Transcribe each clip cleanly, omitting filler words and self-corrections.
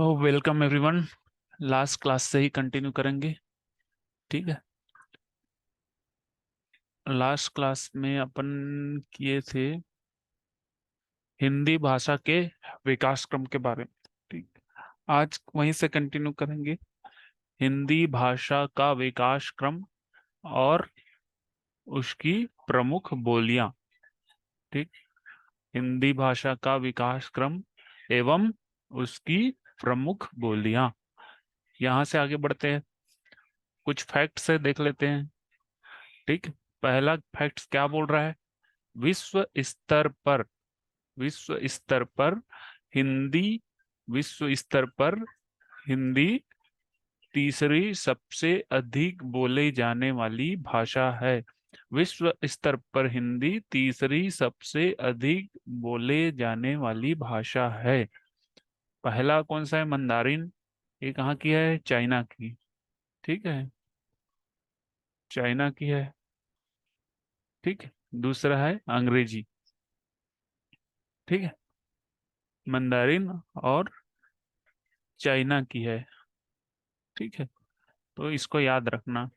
Welcome everyone. Last class से ही continue करेंगे। ठीक है। लास्ट क्लास में अपन किए थे हिंदी भाषा के विकास क्रम के बारे में। ठीक। आज वहीं से कंटिन्यू करेंगे। हिंदी भाषा का विकास क्रम और उसकी प्रमुख बोलियां। ठीक। हिंदी भाषा का विकास क्रम एवं उसकी प्रमुख बोलियां। यहाँ से आगे बढ़ते हैं। कुछ फैक्ट से देख लेते हैं। ठीक। पहला फैक्ट क्या बोल रहा है? विश्व स्तर पर विश्व स्तर पर हिंदी विश्व स्तर पर हिंदी तीसरी सबसे अधिक बोले जाने वाली भाषा है। विश्व स्तर पर हिंदी तीसरी सबसे अधिक बोले जाने वाली भाषा है। पहला कौन सा है? मंदारिन। ये कहाँ की है? चाइना की। ठीक है, चाइना की है। ठीक है। दूसरा है अंग्रेजी। ठीक है। मंदारिन और चाइना की है। ठीक है, तो इसको याद रखना।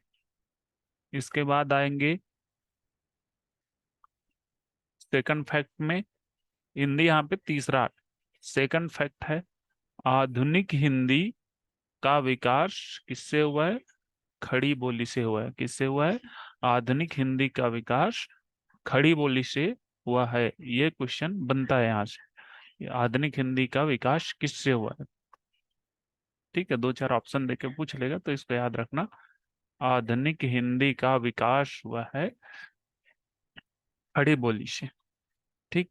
इसके बाद आएंगे सेकंड फैक्ट में। हिंदी यहाँ पे तीसरा। सेकंड फैक्ट है आधुनिक हिंदी का विकास किससे हुआ है? खड़ी बोली से हुआ है। किससे हुआ है? आधुनिक हिंदी का विकास खड़ी बोली से हुआ है। ये क्वेश्चन बनता है यहाँ से। आधुनिक हिंदी का विकास किससे हुआ है? ठीक है, दो चार ऑप्शन देके पूछ लेगा तो इसको याद रखना। आधुनिक हिंदी का विकास हुआ है खड़ी बोली से। ठीक।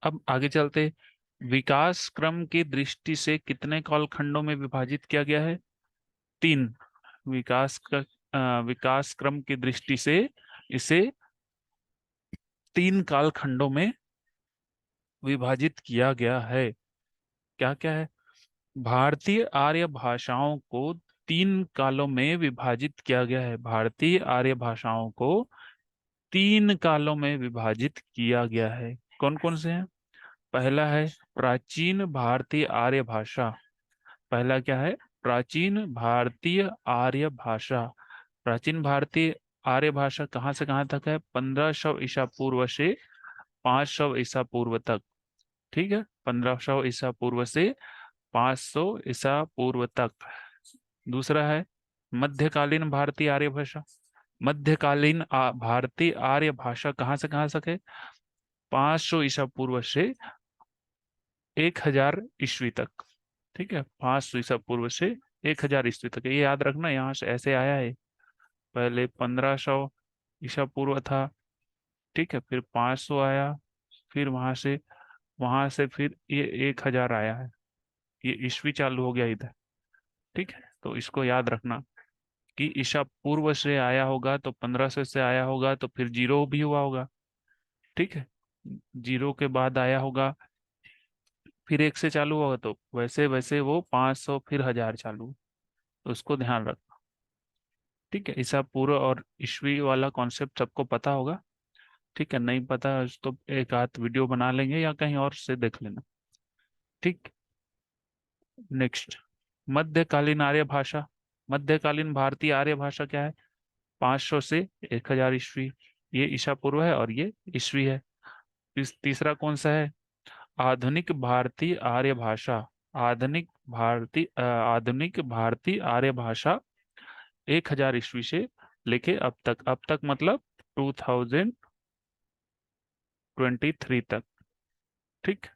अब आगे चलते। विकास क्रम की दृष्टि से कितने कालखंडों में विभाजित किया गया है? तीन। विकास क्रम की दृष्टि से इसे तीन कालखंडों में विभाजित किया गया है। क्या क्या है? भारतीय आर्य भाषाओं को तीन कालों में विभाजित किया गया है। भारतीय आर्य भाषाओं को तीन कालों में विभाजित किया गया है। कौन कौन से हैं? पहला है प्राचीन भारतीय आर्य भाषा। पहला क्या है? प्राचीन भारतीय आर्य भाषा। प्राचीन भारतीय आर्य भाषा कहाँ से कहाँ तक है? 1500 ईसा पूर्व से 500 ईसा पूर्व तक। ठीक है, 1500 ईसा पूर्व से 500 ईसा पूर्व तक। दूसरा है मध्यकालीन भारतीय आर्य भाषा। मध्यकालीन भारतीय आर्य भाषा कहाँ से है? 500 ईसा पूर्व से 1000 ईस्वी तक। ठीक है, 500 ईसा पूर्व से 1000 ईस्वी तक। ये याद रखना, यहाँ से ऐसे आया है। पहले 1500 ईसा पूर्व था। ठीक है, फिर 500 आया, फिर वहां से फिर ये 1000 आया है। ये ईस्वी चालू हो गया इधर। ठीक है, तो इसको याद रखना कि ईसा पूर्व से आया होगा तो 1500 से आया होगा तो फिर जीरो भी हुआ होगा। ठीक है, जीरो के बाद आया होगा, फिर एक से चालू होगा, तो वैसे वैसे वो 500 फिर 1000 चालू। तो उसको ध्यान रखना। ठीक है, ईसा पूर्व और ईस्वी वाला कॉन्सेप्ट सबको पता होगा। ठीक है, नहीं पता तो एक आध वीडियो बना लेंगे या कहीं और से देख लेना। ठीक। नेक्स्ट, मध्यकालीन आर्य भाषा। मध्यकालीन भारतीय आर्य भाषा क्या है? 500 से 1000 ईस्वी। ये ईसा पूर्व है और ये ईस्वी है। तीसरा कौन सा है? आधुनिक भारतीय आर्य भाषा। आधुनिक भारतीय आर्य भाषा 1000 ईस्वी से लेके अब तक मतलब 2023 तक। ठीक,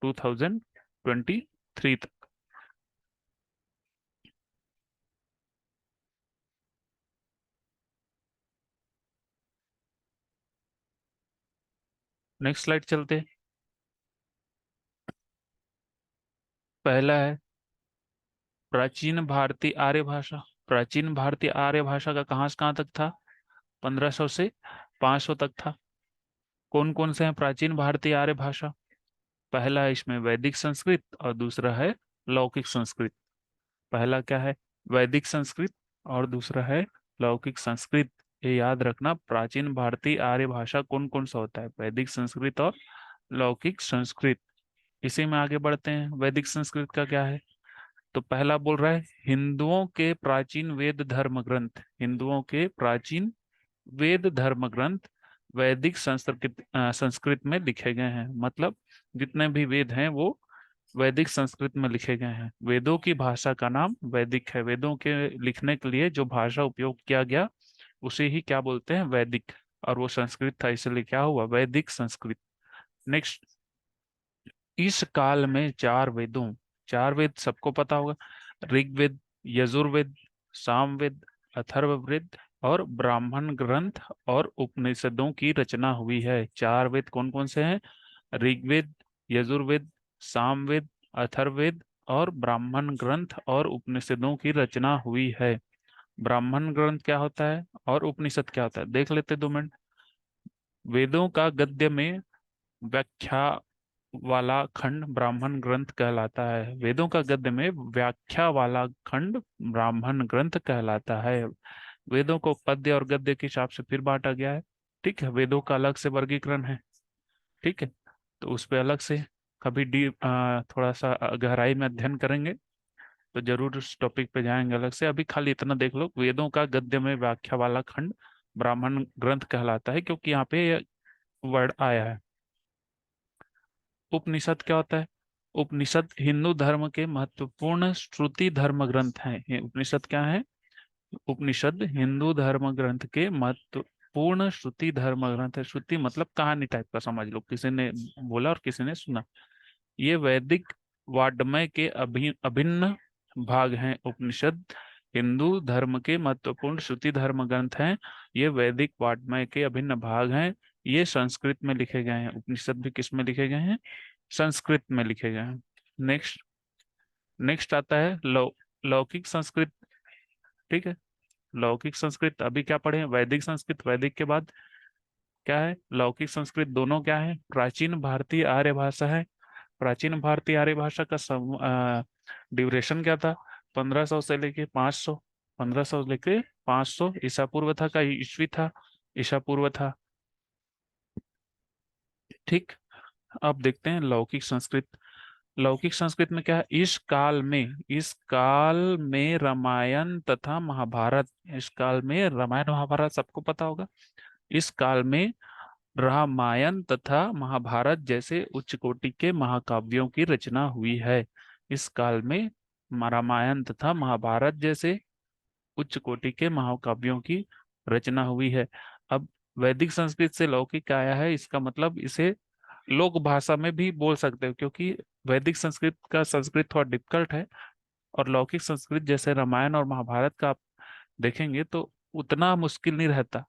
2023 तक। नेक्स्ट स्लाइड चलते हैं। पहला है प्राचीन भारतीय आर्य भाषा। प्राचीन भारतीय आर्य भाषा का कहाँ से कहाँ तक था? 1500 से 500 तक था। कौन कौन से हैं प्राचीन भारतीय आर्य भाषा? पहला है इसमें वैदिक संस्कृत और दूसरा है लौकिक संस्कृत। पहला क्या है? वैदिक संस्कृत और दूसरा है लौकिक संस्कृत। ये याद रखना, प्राचीन भारतीय आर्य भाषा कौन कौन सा होता है? वैदिक संस्कृत और लौकिक संस्कृत। इसी में आगे बढ़ते हैं। वैदिक संस्कृत का क्या है? तो पहला बोल रहा है हिंदुओं के प्राचीन वेद धर्म ग्रंथ, हिंदुओं के प्राचीन वेद धर्म ग्रंथ वैदिक संस्कृत में लिखे गए हैं। मतलब जितने भी वेद हैं वो वैदिक संस्कृत में लिखे गए हैं। वेदों की भाषा का नाम वैदिक है। वेदों के लिखने के लिए जो भाषा उपयोग किया गया उसे ही क्या बोलते हैं? वैदिक। और वो संस्कृत था, इसलिए क्या हुआ? वैदिक संस्कृत। नेक्स्ट, इस काल में चार वेदों, चार वेद सबको पता होगा, ऋग्वेद, यजुर्वेद, सामवेद, अथर्ववेद और ब्राह्मण ग्रंथ और उपनिषदों की रचना हुई है। चार वेद कौन कौन से हैं? ऋग्वेद, यजुर्वेद, सामवेद, अथर्ववेद और ब्राह्मण ग्रंथ और उपनिषदों की रचना हुई है। ब्राह्मण ग्रंथ क्या होता है और उपनिषद क्या होता है, देख लेते 2 मिनट। वेदों का गद्य में व्याख्या वाला खंड ब्राह्मण ग्रंथ कहलाता है। वेदों का गद्य में व्याख्या वाला खंड ब्राह्मण ग्रंथ कहलाता है। वेदों को पद्य और गद्य के हिसाब से फिर बांटा गया है। ठीक है, वेदों का अलग से वर्गीकरण है। ठीक है, तो उस पे अलग से कभी थोड़ा सा गहराई में अध्ययन करेंगे तो जरूर उस टॉपिक पे जाएंगे अलग से। अभी खाली इतना देख लो, वेदों का गद्य में व्याख्या वाला खंड ब्राह्मण ग्रंथ कहलाता है, क्योंकि यहाँ पे वर्ड आया है। उपनिषद क्या होता है? उपनिषद हिंदू धर्म के महत्वपूर्ण श्रुति धर्म ग्रंथ हैं। ये उपनिषद क्या है? उपनिषद हिंदू धर्म ग्रंथ के महत्वपूर्ण श्रुति धर्म ग्रंथ है। श्रुति मतलब कहानी टाइप का समझ लो, किसी ने बोला और किसी ने सुना। ये वैदिक वाड्मय के अभिन्न भाग हैं। उपनिषद हिंदू धर्म के महत्वपूर्ण श्रुति धर्म ग्रंथ हैं। ये वैदिक वाड्मय के अभिन्न भाग हैं। ये संस्कृत में लिखे गए हैं। उपनिषद भी किस में लिखे गए हैं? संस्कृत में लिखे गए हैं। नेक्स्ट, नेक्स्ट आता है लौकिक संस्कृत। ठीक है, लौकिक संस्कृत अभी क्या पढ़े? वैदिक संस्कृत, वैदिक के बाद क्या है? लौकिक संस्कृत। दोनों क्या है? प्राचीन भारतीय आर्य भाषा है। प्राचीन भारतीय आर्य भाषा का ड्यूरेशन क्या था? 1500 से लेके 500, 1500 लेके 500 ईसा पूर्व था, का ईस्वी था, ईसा पूर्व था। ठीक, अब देखते हैं लौकिक संस्कृत। लौकिक संस्कृत में क्या है? इस काल में रामायण तथा महाभारत, इस काल में रामायण महाभारत सबको पता होगा। इस काल में रामायण तथा महाभारत जैसे उच्च कोटि के महाकाव्यों की रचना हुई है। इस काल में रामायण तथा महाभारत जैसे उच्च कोटि के महाकाव्यों की रचना हुई है। अब वैदिक संस्कृत से लौकिक आया है, इसका मतलब इसे लोक भाषा में भी बोल सकते हो, क्योंकि वैदिक संस्कृत का संस्कृत थोड़ा डिफिकल्ट है और लौकिक संस्कृत जैसे रामायण और महाभारत का आप देखेंगे तो उतना मुश्किल नहीं रहता।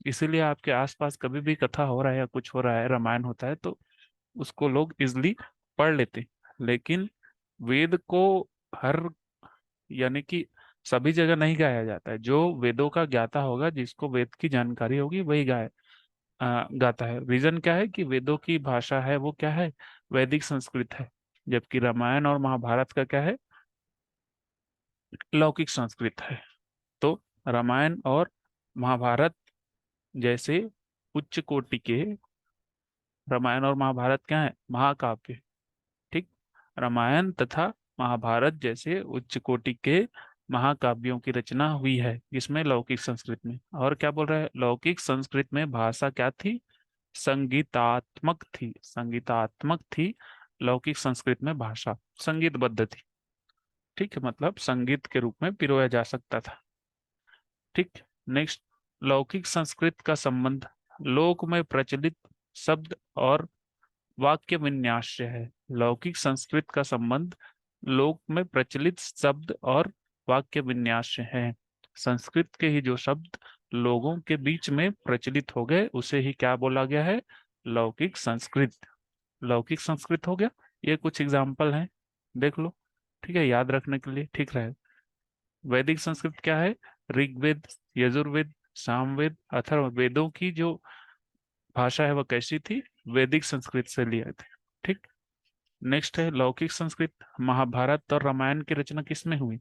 इसीलिए आपके आसपास कभी भी कथा हो रहा है या कुछ हो रहा है, रामायण होता है, तो उसको लोग इजिली पढ़ लेते हैं। लेकिन वेद को हर, यानी कि सभी जगह नहीं गाया जाता है। जो वेदों का ज्ञाता होगा, जिसको वेद की जानकारी होगी, वही गाता है। रीजन क्या है? कि वेदों की भाषा है वो क्या है? वैदिक संस्कृत है। जबकि रामायण और महाभारत का क्या है? लौकिक संस्कृत है। तो रामायण और महाभारत जैसे उच्च कोटि के, रामायण और महाभारत क्या है? महाकाव्य। ठीक, रामायण तथा महाभारत जैसे उच्च कोटि के महाकाव्यों की रचना हुई है, इसमें लौकिक संस्कृत में। और क्या बोल रहा है? लौकिक संस्कृत में भाषा क्या थी? संगीतात्मक थी, संगीतात्मक थी। लौकिक संस्कृत में भाषा संगीतबद्ध थी। ठीक है, मतलब संगीत के रूप में पिरोया जा सकता था। ठीक, नेक्स्ट, लौकिक संस्कृत का संबंध लोक में प्रचलित शब्द और वाक्य विन्यास से है। लौकिक संस्कृत का संबंध लोक में प्रचलित शब्द और वाक्य विन्यास से है। संस्कृत के ही जो शब्द लोगों के बीच में प्रचलित हो गए उसे ही क्या बोला गया है? लौकिक संस्कृत। लौकिक संस्कृत हो गया। ये कुछ एग्जाम्पल हैं, देख लो। ठीक है, याद रखने के लिए ठीक रहे। वैदिक संस्कृत क्या है? ऋग्वेद, यजुर्वेद, सामवेद, अथर्ववेद, वेदों की जो भाषा है वह कैसी थी? वैदिक संस्कृत से लिया थे। ठीक, नेक्स्ट है लौकिक संस्कृत। महाभारत और रामायण की रचना किसमें हुई?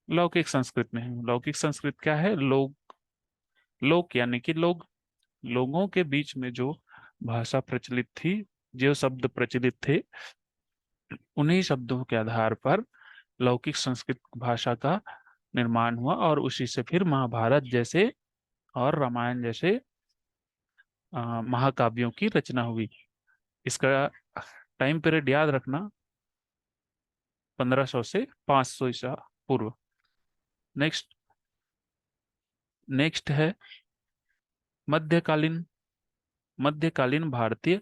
लौकिक संस्कृत में हुई। लौकिक संस्कृत क्या है? लोक यानी कि लोगों के बीच में जो भाषा प्रचलित थी, जो शब्द प्रचलित थे, उन्हीं शब्दों के आधार पर लौकिक संस्कृत भाषा का निर्माण हुआ और उसी से फिर महाभारत जैसे और रामायण जैसे महाकाव्यों की रचना हुई। इसका टाइम पीरियड याद रखना, 1500 से 500 ईसा पूर्व। नेक्स्ट नेक्स्ट है मध्यकालीन मध्यकालीन भारतीय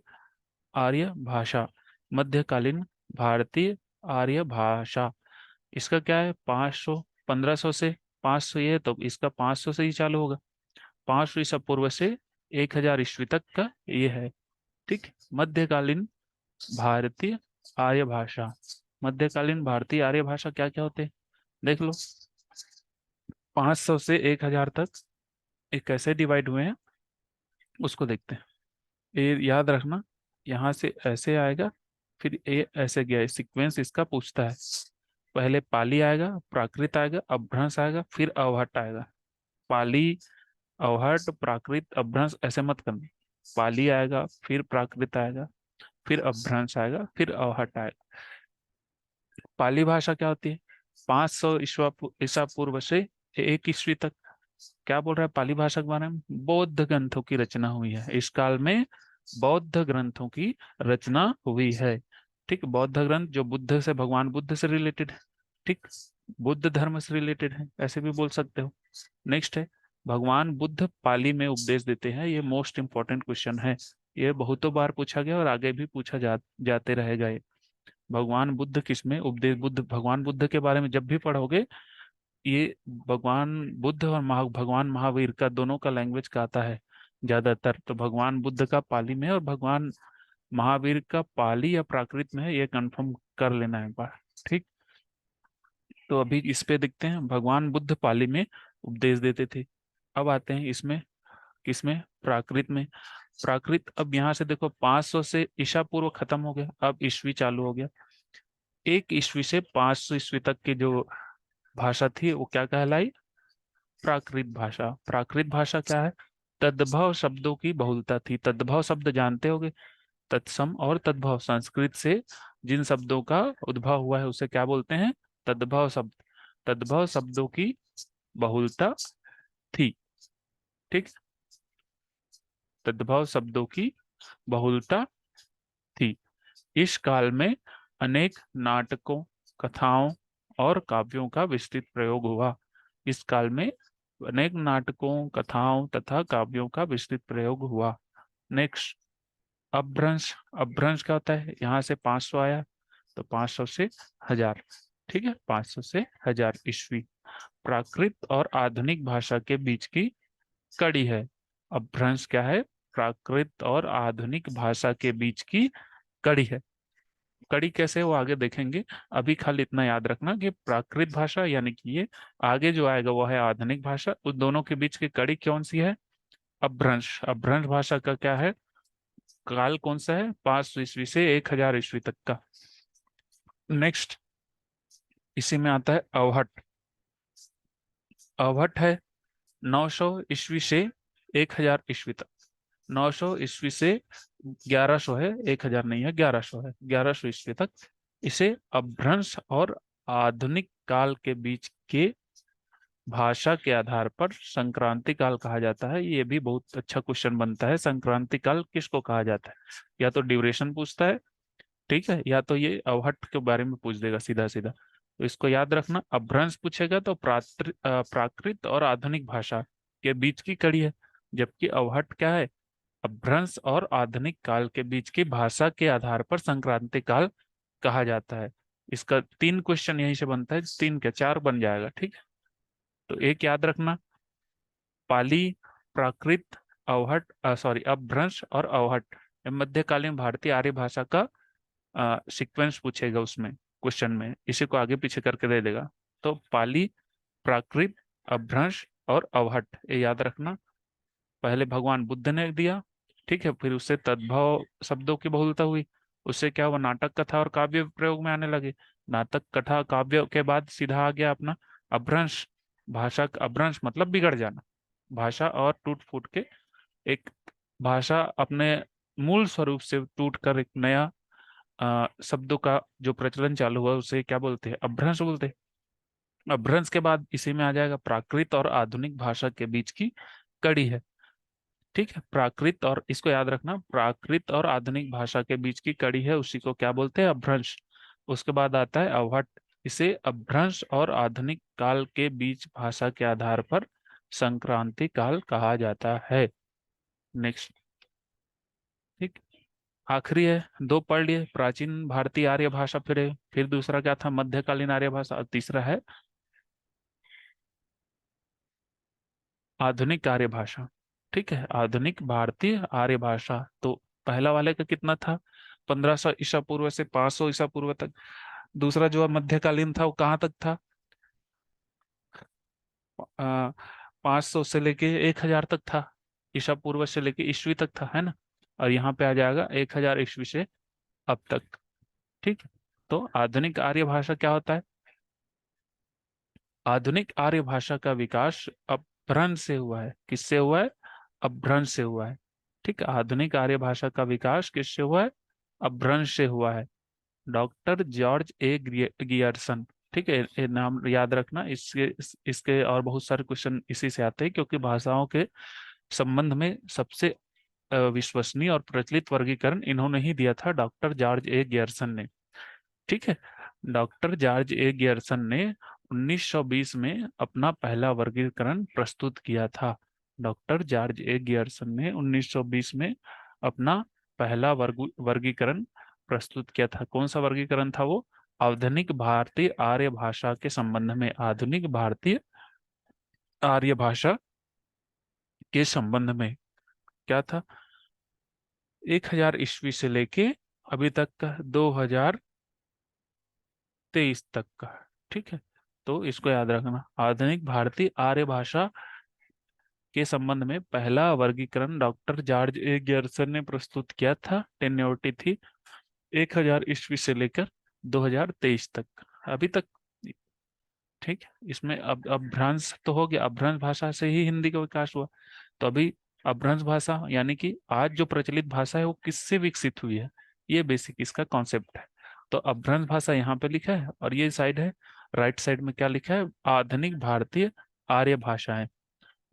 आर्य भाषा। मध्यकालीन भारतीय आर्य भाषा, इसका क्या है? 500, 1500 से 500, ये है तो इसका 500 से ही चालू होगा। 500 ईसा पूर्व से 1000 ईस्वी तक का ये है। ठीक, मध्यकालीन भारतीय आर्य भाषा। मध्यकालीन भारतीय आर्य भाषा क्या क्या होते हैं देख लो। 500 से 1000 तक ये कैसे डिवाइड हुए हैं उसको देखते हैं। ये याद रखना, यहाँ से ऐसे आएगा, फिर ये ऐसे गया, सीक्वेंस इसका पूछता है। पहले पाली आएगा, प्राकृत आएगा, अपभ्रंश आएगा, फिर अवहट आएगा। पाली, अवहट, प्राकृत, अपभ्रंश ऐसे मत करना। पाली आएगा, फिर प्राकृत आएगा, फिर अपभ्रंश आएगा, फिर अवहट आएगा। पाली भाषा क्या होती है? 500 ईसा पूर्व से 1 ईस्वी तक। क्या बोल रहा है पाली भाषा के बारे में? बौद्ध ग्रंथों की रचना हुई है इस काल में। बौद्ध ग्रंथों की रचना हुई है। ठीक, बौद्ध ग्रंथ जो बुद्ध से, भगवान बुद्ध से रिलेटेड है। ठीक, बुद्ध धर्म से रिलेटेड है, ऐसे भी बोल सकते हो। नेक्स्ट है, भगवान बुद्ध पाली में उपदेश देते हैं। ये मोस्ट इंपॉर्टेंट क्वेश्चन है। ये बहुतों बार पूछा गया और आगे भी पूछा जाते रहेगा ये। भगवान बुद्ध किसमें उपदेश, भगवान बुद्ध के बारे में जब भी पढ़ोगे, ये भगवान बुद्ध और भगवान महावीर का दोनों का लैंग्वेज का आता है ज्यादातर। तो भगवान बुद्ध का पाली में और भगवान महावीर का पाली या प्राकृत में है, ये कंफर्म कर लेना है एक बार। ठीक, तो अभी इस पे देखते हैं, भगवान बुद्ध पाली में उपदेश देते थे। अब आते हैं इसमें, किसमें? प्राकृत में। प्राकृत, अब यहाँ से देखो 500 से ईसा पूर्व खत्म हो गया, अब ईस्वी चालू हो गया। 1 ईस्वी से 500 ईस्वी तक की जो भाषा थी वो क्या कहलाई? प्राकृत भाषा। प्राकृत भाषा क्या है? तद्भव शब्दों की बहुलता थी। तद्भव शब्द जानते होगे, तत्सम और तद्भव, संस्कृत से जिन शब्दों का उद्भव हुआ है उसे क्या बोलते हैं? तद्भव शब्द। तद्भव शब्दों की बहुलता थी। ठीक, तद्भव शब्दों की बहुलता थी। इस काल में अनेक नाटकों, कथाओं और काव्यों का विस्तृत प्रयोग हुआ। इस काल में अनेक नाटकों, कथाओं तथा काव्यों का विस्तृत प्रयोग हुआ। नेक्स्ट, अपभ्रंश। अपभ्रंश क्या होता है? यहाँ से 500 आया तो 500 से 1000। ठीक है, 500 से 1000 ईस्वी प्राकृत और आधुनिक भाषा के बीच की कड़ी है। अपभ्रंश क्या है? प्राकृत और आधुनिक भाषा के बीच की कड़ी है। कड़ी कैसे वो आगे देखेंगे। अभी खाली इतना याद रखना कि प्राकृत भाषा यानी कि ये आगे जो आएगा वो है आधुनिक भाषा, उस दोनों के बीच की कड़ी कौन सी है? अपभ्रंश। अपभ्रंश भाषा का क्या है? काल कौन सा है? 500 ईस्वी से 1000 ईस्वी तक का। नेक्स्ट, इसी में आता है अवहट। अवहट है 900 ईस्वी से 1000 ईस्वी तक। 900 ईस्वी से 1100 है, 1000 नहीं है, 1100 है, 1100 ईस्वी तक। इसे अपभ्रंश और आधुनिक काल के बीच के भाषा के आधार पर संक्रांति काल कहा जाता है। ये भी बहुत अच्छा क्वेश्चन बनता है, संक्रांति काल किसको कहा जाता है? या तो ड्यूरेशन पूछता है, ठीक है, या तो ये अवहट के बारे में पूछ देगा सीधा सीधा। तो इसको याद रखना, अपभ्रंश पूछेगा तो प्राकृत और आधुनिक भाषा के बीच की कड़ी है, जबकि अवहट क्या है? अपभ्रंश और आधुनिक काल के बीच की भाषा के आधार पर संक्रांति काल कहा जाता है। इसका 3 क्वेश्चन यहीं से बनता है, 3 क्या 4 बन जाएगा। ठीक है, तो एक याद रखना, पाली, प्राकृत, अवहट, सॉरी अपभ्रंश और अवहट, ये मध्यकालीन भारतीय आर्य भाषा का सीक्वेंस पूछेगा उसमें, क्वेश्चन में इसी को आगे पीछे करके दे देगा। तो पाली, प्राकृत, अपभ्रंश और अवहट, ये याद रखना। पहले भगवान बुद्ध ने दिया, ठीक है, फिर उससे तद्भव शब्दों की बहुलता हुई, उससे क्या हुआ? नाटक, कथा और काव्य प्रयोग में आने लगे। नाटक, कथा, काव्य के बाद सीधा आ गया अपना अपभ्रंश। भाषा का अपभ्रंश मतलब बिगड़ जाना, भाषा और टूट फूट के एक भाषा अपने मूल स्वरूप से टूट कर एक नया शब्दों का जो प्रचलन चालू हुआ उसे क्या बोलते हैं? अपभ्रंश बोलते हैं। अपभ्रंश के बाद इसी में आ जाएगा प्राकृत और आधुनिक भाषा के बीच की कड़ी है। ठीक है, प्राकृत और, इसको याद रखना, प्राकृत और आधुनिक भाषा के बीच की कड़ी है, उसी को क्या बोलते हैं? अपभ्रंश। उसके बाद आता है अवहट। इसे अपभ्रंश और आधुनिक काल के बीच भाषा के आधार पर संक्रांति काल कहा जाता है। नेक्स्ट। ठीक। आखिरी है, दो पढ़ लिए, प्राचीन भारतीय आर्य भाषा, फिर दूसरा क्या था? मध्यकालीन आर्य भाषा, और तीसरा है आधुनिक आर्य भाषा। ठीक है, आधुनिक भारतीय आर्य भाषा। तो पहला वाले का कितना था? 1500 ईसा पूर्व से 500 ईसा पूर्व तक। दूसरा जो मध्यकालीन था वो कहाँ तक था? 500 से लेके 1000 तक था। ईसा पूर्व से लेके ईस्वी तक था, है ना? और यहाँ पे आ जाएगा 1000 ईस्वी से अब तक। ठीक है। तो आधुनिक आर्य भाषा क्या होता है? आधुनिक आर्य भाषा का विकास अपभ्रंश से हुआ है। किससे हुआ है? अपभ्रंश से हुआ है। ठीक है, आधुनिक आर्य भाषा का विकास किससे हुआ है? अपभ्रंश से हुआ है। Doctor George A Gierson. ठीक है, ये नाम याद रखना। इसके और बहुत सारे क्वेश्चन इसी से आते हैं, क्योंकि भाषाओं के संबंध में सबसे विश्वसनीय और प्रचलित वर्गीकरण इन्होंने ही दिया था, डॉक्टर जॉर्ज ए गियर्सन ने। ठीक है, डॉक्टर जॉर्ज ए गियर्सन ने 1920 में अपना पहला वर्गीकरण प्रस्तुत किया था। डॉक्टर जॉर्ज ए गियर्सन ने 1920 में अपना पहला वर्गीकरण प्रस्तुत किया था। कौन सा वर्गीकरण था वो? आधुनिक भारतीय आर्य भाषा के संबंध में। आधुनिक भारतीय आर्य भाषा के संबंध में क्या था? 1000 ईस्वी से लेके अभी तक का 2023 तक का। ठीक है, तो इसको याद रखना। आधुनिक भारतीय आर्य भाषा के संबंध में पहला वर्गीकरण डॉक्टर जॉर्ज ए गियर्सन ने प्रस्तुत किया था। टेन्योरिटी थी 1000 ईस्वी से लेकर 2023 तक, अभी तक। ठीक है, इसमें अब अपभ्रंश तो हो गया, अपभ्रंश भाषा से ही हिंदी का विकास हुआ। तो अभी अपभ्रंश भाषा यानी कि आज जो प्रचलित भाषा है वो किससे विकसित हुई है? ये बेसिक इसका कॉन्सेप्ट है। तो अपभ्रंश भाषा यहाँ पे लिखा है, और ये साइड है, राइट साइड में क्या लिखा है? आधुनिक भारतीय आर्य भाषाएं।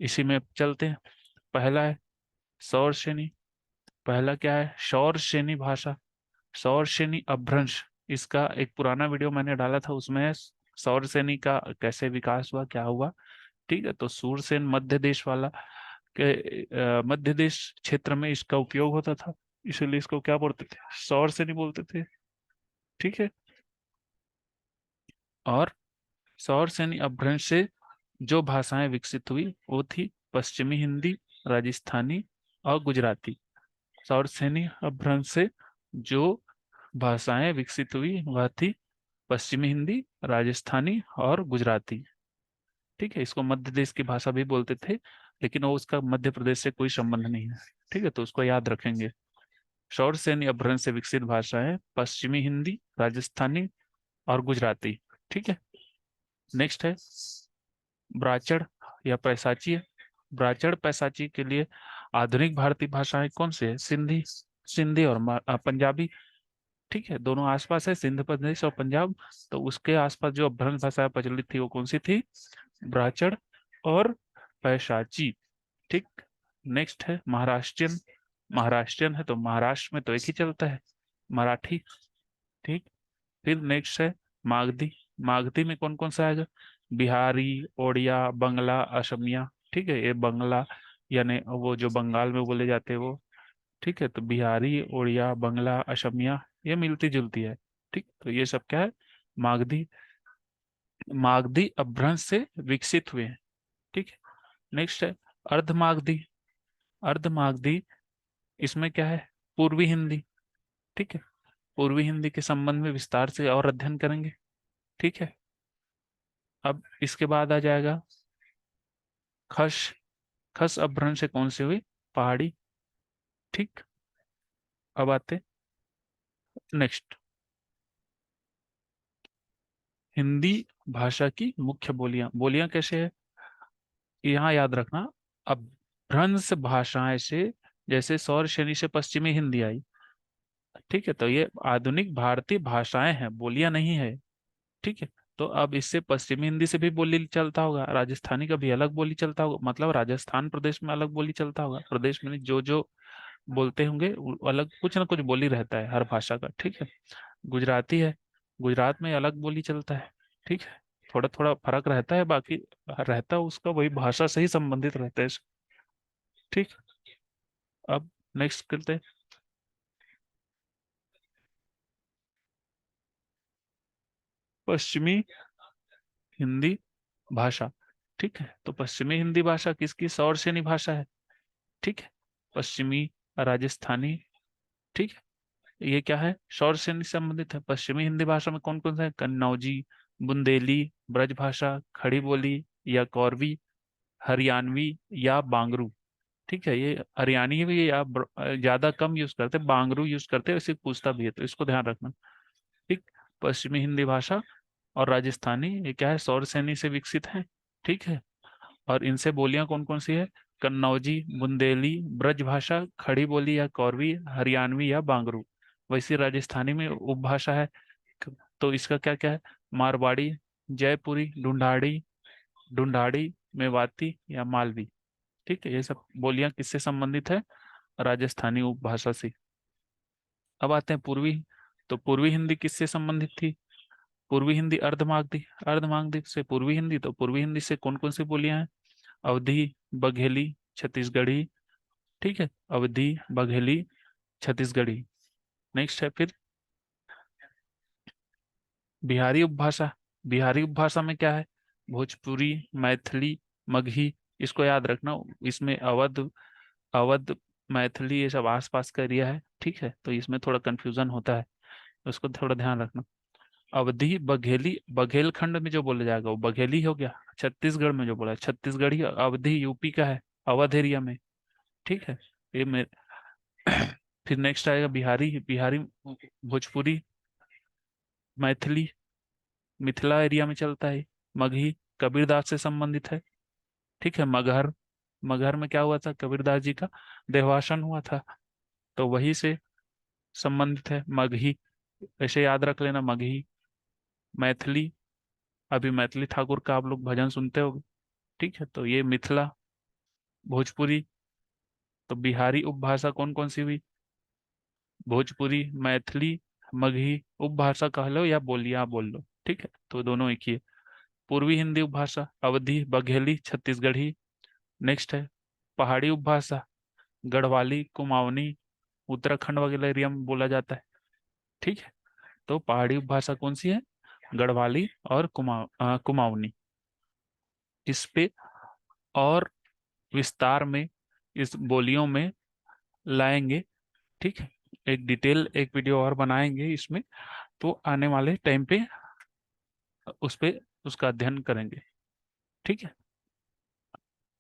इसी में चलते हैं। पहला है सौर श्रेणी। पहला क्या है? सौर श्रेणी भाषा, सौर श्रेणी अपभ्रंश। इसका एक पुराना वीडियो मैंने डाला था, उसमें सौर श्रेणी का कैसे विकास हुआ, क्या हुआ। ठीक है, तो सूरसेन मध्य देश वाला के मध्य देश क्षेत्र में इसका उपयोग होता था, इसलिए इसको क्या बोलते थे? सौर श्रेणी बोलते थे। ठीक है, और सौर श्रेणी अपभ्रंश से जो भाषाएं विकसित हुई वो थी पश्चिमी हिंदी, राजस्थानी और गुजराती। सौर सैनी अपभ्रंश से जो भाषाएं विकसित हुई वह थी पश्चिमी हिंदी, राजस्थानी और गुजराती। ठीक है, इसको मध्य देश की भाषा भी बोलते थे, लेकिन वो उसका मध्य प्रदेश से कोई संबंध नहीं है। ठीक है, तो उसको याद रखेंगे। सौर सैनी अपभ्रंश से विकसित भाषाएं पश्चिमी हिंदी, राजस्थानी और गुजराती। ठीक है, नेक्स्ट है ब्राचड़ या पैसाची है। ब्राचड़ पैसाची के लिए आधुनिक भारतीय भाषाएं कौन सी है? सिंधी, सिंधी और पंजाबी। ठीक है, दोनों आसपास है, सिंध प्रदेश और पंजाब। तो उसके आसपास जो अपभ्रंश भाषा प्रचलित थी वो कौन सी थी? ब्राचड़ और पैशाची। ठीक। नेक्स्ट है महाराष्ट्रियन। महाराष्ट्रियन है तो महाराष्ट्र में तो एक ही चलता है, मराठी। ठीक। फिर नेक्स्ट है मागधी। मागधी में कौन कौन सा आएगा? बिहारी, ओडिया, बंगला, असमिया। ठीक है, ये बंगला यानी वो जो बंगाल में बोले जाते हैं वो। ठीक है, तो बिहारी, उड़िया, बंगला, असमिया, ये मिलती जुलती है। ठीक, तो ये सब क्या है? मागधी। मागधी अपभ्रंश से विकसित हुए हैं। ठीक है, नेक्स्ट है अर्धमागधी। अर्धमागधी, इसमें क्या है? पूर्वी हिंदी। ठीक है, पूर्वी हिंदी के संबंध में विस्तार से और अध्ययन करेंगे। ठीक है, अब इसके बाद आ जाएगा खस। खस अपभ्रंश से कौन सी हुई? पहाड़ी। ठीक, अब आते नेक्स्ट, हिंदी भाषा की मुख्य बोलियां। बोलियां कैसे है यहाँ याद रखना। अपभ्रंश भाषाएं से, जैसे सौर श्रेणी से पश्चिमी हिंदी आई, ठीक है, तो ये आधुनिक भारतीय भाषाएं हैं, बोलियां नहीं है। ठीक है, तो अब इससे पश्चिमी हिंदी से भी बोली चलता होगा, राजस्थानी का भी अलग बोली चलता होगा, मतलब राजस्थान प्रदेश में अलग बोली चलता होगा, प्रदेश में नहीं, जो जो बोलते होंगे वो अलग कुछ ना कुछ बोली रहता है हर भाषा का। ठीक है, गुजराती है, गुजरात में अलग बोली चलता है। ठीक है, थोड़ा थोड़ा फर्क रहता है, बाकी रहता है उसका वही भाषा से ही संबंधित रहते हैं। ठीक, अब नेक्स्ट करते हैं। पश्चिमी हिंदी भाषा। ठीक है, तो पश्चिमी हिंदी भाषा किसकी सौर सेनी भाषा है। ठीक है, पश्चिमी राजस्थानी। ठीक है, ये क्या है, शौर से संबंधित है। पश्चिमी हिंदी भाषा में कौन कौन सा है, कन्नौजी, बुंदेली, ब्रजभाषा, खड़ी बोली या कौरवी, हरियाणवी या बांगरू। ठीक है, ये हरियाणवी भी या ज्यादा कम यूज करते, बांगरू यूज करते हैं, इसे पूछता भी है, तो इसको ध्यान रखना। ठीक, पश्चिमी हिंदी भाषा और राजस्थानी ये क्या है, सौर सेनी से विकसित है। ठीक है, और इनसे बोलियां कौन कौन सी है, कन्नौजी, बुंदेली, ब्रजभाषा, खड़ी बोली या कौरवी, हरियाणवी या बांगरू। वैसे राजस्थानी में उपभाषा है, तो इसका क्या क्या है, मारवाड़ी, जयपुरी, ढूंढाड़ी, ढूंढाड़ी, मेवाती या मालवी। ठीक है, ये सब बोलियां किससे संबंधित है, राजस्थानी उपभाषा से। अब आते हैं पूर्वी, तो पूर्वी हिंदी किससे संबंधित थी, पूर्वी हिंदी अर्धमागधी, अर्धमागधी से पूर्वी हिंदी, तो पूर्वी हिंदी से कौन कौन सी बोलियां हैं, अवधी, बघेली, छत्तीसगढ़ी। ठीक है, अवधी, बघेली, छत्तीसगढ़ी। नेक्स्ट है फिर बिहारी उपभाषा। बिहारी उपभाषा में क्या है, भोजपुरी, मैथिली, मगही। इसको याद रखना, इसमें अवध, अवध, मैथिली ये सब आसपास का एरिया है। ठीक है, तो इसमें थोड़ा कंफ्यूजन होता है, उसको थोड़ा ध्यान रखना। अवधी, बघेली, बघेलखंड में जो बोला जाएगा वो बघेली हो गया, छत्तीसगढ़ में जो बोला है छत्तीसगढ़ी, अवधी यूपी का है, अवध एरिया में। ठीक है, ये में फिर नेक्स्ट आएगा बिहारी, बिहारी भोजपुरी, मैथिली, मिथिला एरिया में चलता है। मगही कबीरदास से संबंधित है। ठीक है, मगहर, मगहर में क्या हुआ था, कबीरदास जी का देवासन हुआ था, तो वही से संबंधित है मगही। ऐसे याद रख लेना, मगही। मैथिली, अभी मैथिली ठाकुर का आप लोग भजन सुनते होगे। ठीक है, तो ये मिथिला, भोजपुरी। तो बिहारी उपभाषा कौन कौन सी हुई, भोजपुरी, मैथिली, मगही। उपभाषा कह लो या बोलियां बोल लो, ठीक है, तो दोनों एक ही है। पूर्वी हिंदी उपभाषा, अवधी, बघेली, छत्तीसगढ़ी। नेक्स्ट है पहाड़ी उपभाषा, गढ़वाली, कुमाऊनी, उत्तराखंड वगैरह एरिया में बोला जाता है। ठीक है, तो पहाड़ी उपभाषा कौन सी है, गढ़वाली और कुमाऊनी। इस पे और विस्तार में इस बोलियों में लाएंगे। ठीक है, एक डिटेल एक वीडियो और बनाएंगे इसमें, तो आने वाले टाइम पे उस पे उसका अध्ययन करेंगे। ठीक है।